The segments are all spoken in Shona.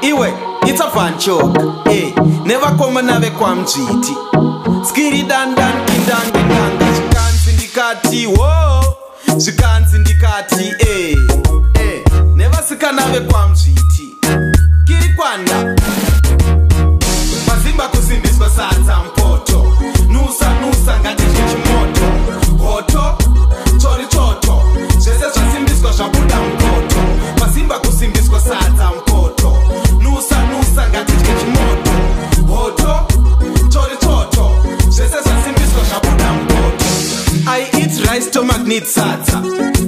Iwe, it's a fun joke. Hey, never come nave kwa mchiti. Skiri dandan kindanga. Shikanzi ndikati, whoa. Shikanzi ndikati, hey. Hey, never sika nave kwa mchiti. Kiri kwanda. Mazimba kusimbiswa sata mpoto. Nusa ngati chichimoto. Hoto, chori choto. Jese chasimbiswa shabuda mpoto. Mazimba kusimbiswa sata mpoto. Nusa ngati chichimoto. Hoto, chori choto. Jese chasimbiswa shabuda mpoto. I eat rice to magnet sata.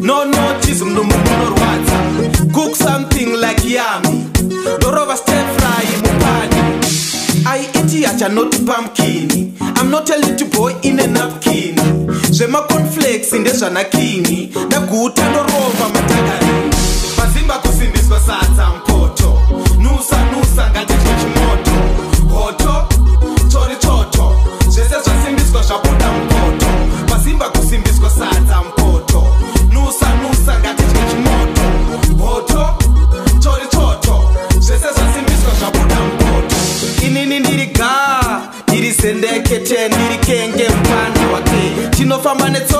No cheese mnumuno rwata. Cook something like yummy. Dorova stir fry mupani. I eat yacha not pumpkin. I'm not a little boy in a napkin. Shema cornflakes in the shana kini. Da guta no rova matagani. Mazimba kusimbiswa sata mpoto. Nusa ngati chichimoto. Hoto, chori choto. Jese chasimbiswa shabuda mpoto. Mazimba kusimbiswa sata mpoto. Nusa ngati chichimoto. Hoto, chori choto. Jese chasimbiswa shabuda mpoto. Inini ndiriga, ndirisendekete, ndirikenge mpanda wake. Chinofamba netso,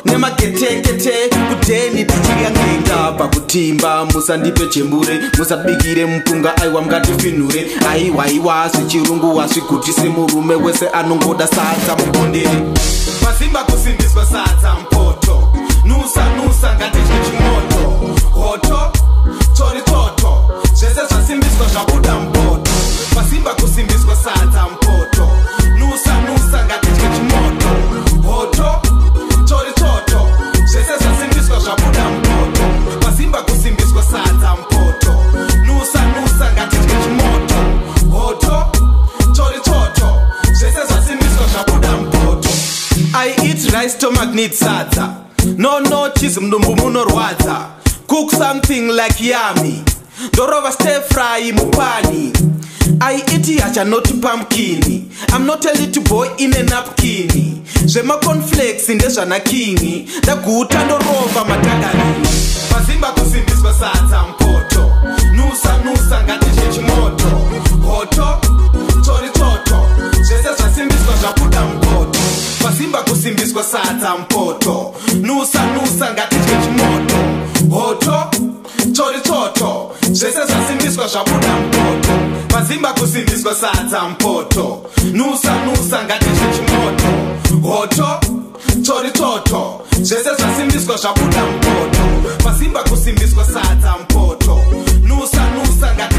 nemaketekete, kuteni tichiga ngenga. Pakutimba, musandipe chembure, musabigire mpunga, aiwa mngatifinure. Aiwa, sichirungu wasvikutise murume wese anongoda sata mukondere. Mazimba kusimbiswa sata mpoto. Nusa ngati chichimoto. Hoto, chori toto. Jese chasimbiswa shabuda mpoto. Mazimba kusimbiswa sata mpoto. Nusa ngati chichimoto. Hoto, chori toto. Jese chasimbiswa shabuda mpoto. Mazimba kusimbiswa sata mpoto. Nusa ngati chichimoto. Hoto, chori toto. Jese chasimbiswa shabuda mpoto. I eat rice to magnet sata. No cheese mnumuno rwata. Cook something like yummy. Dorova stir fry mupani. I eat yacha not pumpkin. I'm not a little boy in a napkin. Shema cornflakes in the shana kini. Da guta no rova matagani. Mazimba kusimbiswa sata mpoto. Nusa ngati chichimoto. Hoto, chori toto. Jese chasimbiswa shabuda mpoto. Mazimba kusimbiswa sata mpoto. Nusa ngati chichimoto. Hoto, chori toto. Jese chasimbiswa shabuda mpoto. Mazimba kusimbiswa sata mpoto. Nusa ngati chichimoto. Hoto, chori toto. Jese chasimbiswa shabuda mpoto. Mazimba kusimbiswa sata mpoto. Nusa ngati